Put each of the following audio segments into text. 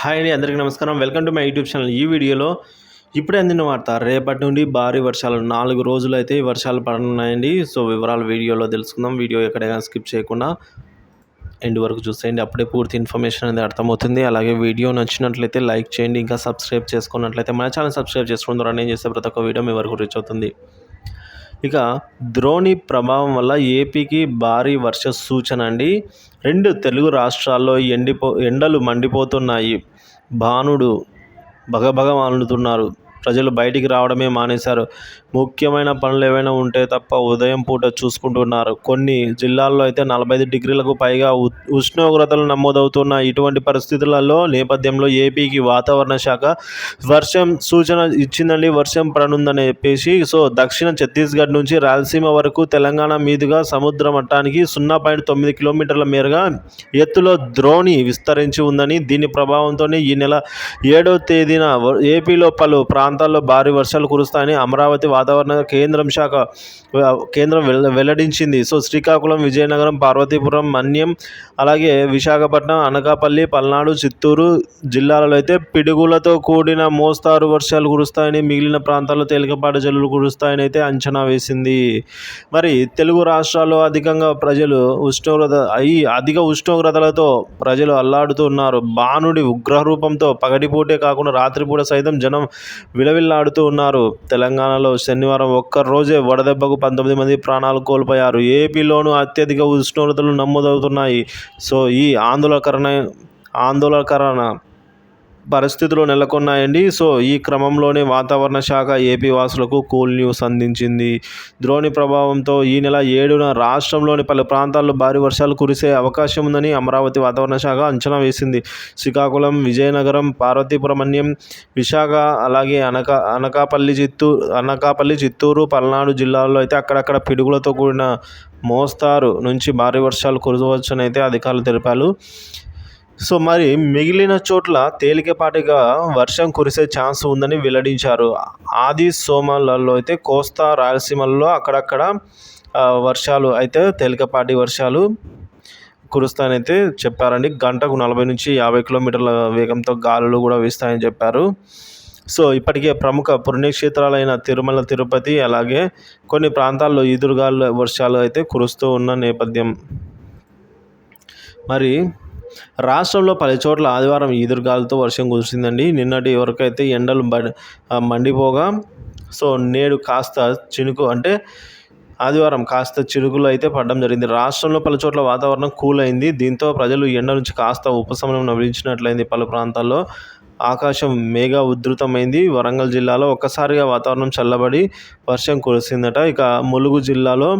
Hi అండి, అందరికీ నమస్కారం. Welcome to my YouTube channel. ఈ వీడియోలో ఇప్పుడే అందిన వార్త, రేపటి నుండి భారీ వర్షాలు 4 రోజులు అయితే ఈ వర్షాలు పడనున్నాయండి. సో వివరాలు వీడియోలో తెలుసుకుందాం. వీడియో ఎక్కడైనా స్కిప్ చేయకుండా ఎండ్ వరకు చూసేయండి, అప్పుడే పూర్తి ఇన్ఫర్మేషన్ అనేది అర్థమవుతుంది. అలాగే వీడియో నచ్చినట్లయితే లైక్ చేయండి. ఇంకా సబ్స్క్రైబ్ చేసుకున్నట్లయితే మన ఛానల్ సబ్స్క్రైబ్ చేసుకోవడం ద్వారా నేను చేసే ప్రతి ఒక్క వీడియో మీ వరకు రీచ్ అవుతుంది. ఇక ద్రోణి ప్రభావం వల్ల ఏపీకి భారీ వర్ష సూచన అండి. 2 తెలుగు రాష్ట్రాల్లో ఎండలు మండిపోతున్నాయి. భానుడు భగభగ మండుతున్నారు. ప్రజలు బయటికి రావడమే మానేశారు. ముఖ్యమైన పనులు ఏవైనా ఉంటే తప్ప ఉదయం పూట చూసుకుంటున్నారు. కొన్ని జిల్లాల్లో అయితే 45 డిగ్రీలకు పైగా ఉష్ణోగ్రతలు నమోదవుతున్న ఇటువంటి పరిస్థితులలో నేపథ్యంలో ఏపీకి వాతావరణ శాఖ వర్షం సూచన ఇచ్చిందండి. వర్షం పడనుందని చెప్పేసి. సో దక్షిణ ఛత్తీస్గఢ్ నుంచి రాయలసీమ వరకు, తెలంగాణ మీదుగా సముద్ర మట్టానికి 0.9 కిలోమీటర్ల మేరగా ఎత్తులో ద్రోణి విస్తరించి ఉందని, దీని ప్రభావంతోనే ఈ నెల 7వ తేదీన ఏపీలో పలు ప్రాంతాల్లో భారీ వర్షాలు కురుస్తాయని అమరావతి వాతావరణ కేంద్రం వెల్లడించింది. సో శ్రీకాకుళం, విజయనగరం, పార్వతీపురం, మన్యం, అలాగే విశాఖపట్నం, అనకాపల్లి, పల్నాడు, చిత్తూరు జిల్లాలలో అయితే పిడుగులతో కూడిన మోస్తారు వర్షాలు కురుస్తాయని, మిగిలిన ప్రాంతాల్లో తేలికపాటి జల్లులు కురుస్తాయని అయితే అంచనా వేసింది. మరి తెలుగు రాష్ట్రాల్లో అధిక ఉష్ణోగ్రతలతో ప్రజలు అల్లాడుతున్నారు. బాణుడి ఉగ్రరూపంతో పగటిపూటే కాకుండా రాత్రిపూట సైతం జనం విలవిల్లాడుతూ ఉన్నారు. తెలంగాణలో శనివారం ఒక్కరోజే వడదెబ్బకు 19 మంది ప్రాణాలు కోల్పోయారు. ఏపీలోనూ అత్యధిక ఉష్ణోగ్రతలు నమోదవుతున్నాయి. సో ఈ ఆందోళనకరణ పరిస్థితులు నెలకొన్నాయండి. సో ఈ క్రమంలోనే వాతావరణ శాఖ ఏపీ వాసులకు కూల్ న్యూస్ అందించింది. ద్రోణి ప్రభావంతో ఈ నెల 7న రాష్ట్రంలోని పలు ప్రాంతాల్లో భారీ వర్షాలు కురిసే అవకాశం ఉందని అమరావతి వాతావరణ శాఖ అంచనా వేసింది. శ్రీకాకుళం, విజయనగరం, పార్వతీపురం, మన్యం, విశాఖ, అలాగే అనకాపల్లి, చిత్తూరు, పల్నాడు జిల్లాల్లో అయితే అక్కడక్కడ పిడుగులతో కూడిన మోస్తారు నుంచి భారీ వర్షాలు కురవచ్చని అయితే అధికారులు తెలిపారు. సో మరి మిగిలిన చోట్ల తేలికపాటిగా వర్షం కురిసే ఛాన్స్ ఉందని వెల్లడించారు. ఆది సోమలలో అయితే కోస్తా, రాయలసీమల్లో అక్కడక్కడ వర్షాలు అయితే తేలికపాటి వర్షాలు కురుస్తాయని అయితే చెప్పారండి. గంటకు 40 నుంచి 50 కిలోమీటర్ల వేగంతో గాలులు కూడా వీస్తాయని చెప్పారు. సో ఇప్పటికే ప్రముఖ పుణ్యక్షేత్రాలైన తిరుమల, తిరుపతి, అలాగే కొన్ని ప్రాంతాల్లో ఈదురుగాలు వర్షాలు అయితే కురుస్తూ ఉన్న నేపథ్యం. మరి రాష్ట్రంలో పలు చోట్ల ఆదివారం ఈదురుగాలతో వర్షం కురిసిందండి. నిన్నటి వరకు అయితే ఎండలు మండిపోగా, సో నేడు కాస్త చినుకు, అంటే ఆదివారం కాస్త చినుకులు అయితే పడడం జరిగింది. రాష్ట్రంలో పలు చోట్ల వాతావరణం కూల్ అయింది. దీంతో ప్రజలు ఎండ నుంచి కాస్త ఉపశమనం లభించినట్లయింది. పలు ప్రాంతాల్లో ఆకాశం మేఘ ఉధృతమైంది. వరంగల్ జిల్లాలో ఒక్కసారిగా వాతావరణం చల్లబడి వర్షం కురిసిందట. ఇక ములుగు జిల్లాలో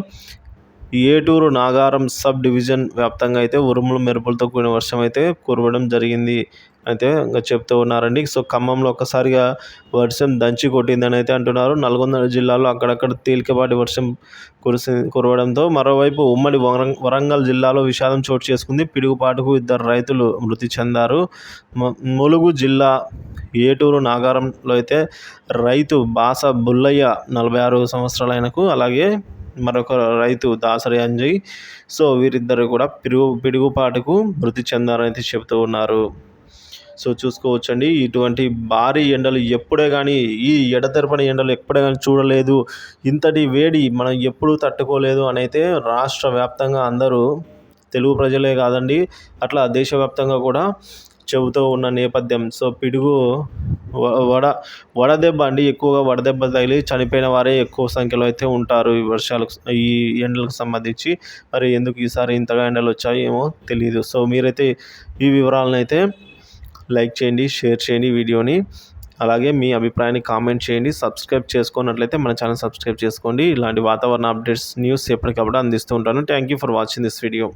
ఏటూరు, నాగారం సబ్ డివిజన్ వ్యాప్తంగా అయితే ఉరుములు మెరుపులతో కూడిన వర్షం అయితే కురవడం జరిగింది అయితే ఇంకా చెప్తూ ఉన్నారండి. సో ఖమ్మంలో ఒక్కసారిగా వర్షం దంచి కొట్టిందని అయితే అంటున్నారు. నల్గొండ జిల్లాలో అక్కడక్కడ తేలికపాటి వర్షం కురవడంతో, మరోవైపు ఉమ్మడి వరంగల్ జిల్లాలో విషాదం చోటు చేసుకుంది. పిడుగుపాటుకు 2 రైతులు మృతి చెందారు. ములుగు జిల్లా ఏటూరు, నాగారంలో అయితే రైతు బాస బుల్లయ్య 46 సంవత్సరాల ఆయనకు, అలాగే మరొక రైతు దాసరి అంజయ్, సో వీరిద్దరు కూడా పిడుగుపాటుకు మృతి చెందారని చెబుతూ ఉన్నారు. సో చూసుకోవచ్చండి, ఇటువంటి భారీ ఎండలు ఎప్పుడే కానీ, ఈ ఎడతెరపని ఎండలు ఎప్పుడే కానీ చూడలేదు. ఇంతటి వేడి మనం ఎప్పుడూ తట్టుకోలేదు అని అయితే రాష్ట్ర వ్యాప్తంగా అందరూ, తెలుగు ప్రజలే కాదండి, అట్లా దేశవ్యాప్తంగా కూడా చెబుతూ ఉన్న నేపథ్యం. సో పిడుగు వడదెబ్బ అండి, ఎక్కువగా వడదెబ్బ తగిలి చనిపోయిన వారే ఎక్కువ సంఖ్యలో అయితే ఉంటారు ఈ ఎండలకు సంబంధించి. మరి ఎందుకు ఈసారి ఇంతగా ఎండలు వచ్చాయి ఏమో తెలియదు. సో మీరైతే ఈ వివరాలను అయితే లైక్ చేయండి, షేర్ చేయండి వీడియోని, అలాగే మీ అభిప్రాయాన్ని కామెంట్ చేయండి. సబ్స్క్రైబ్ చేసుకున్నట్లయితే మన ఛానల్ సబ్స్క్రైబ్ చేసుకోండి. ఇలాంటి వాతావరణ అప్డేట్స్, న్యూస్ ఎప్పటికప్పుడు అందిస్తూ ఉంటాను. Thank you for watching this video.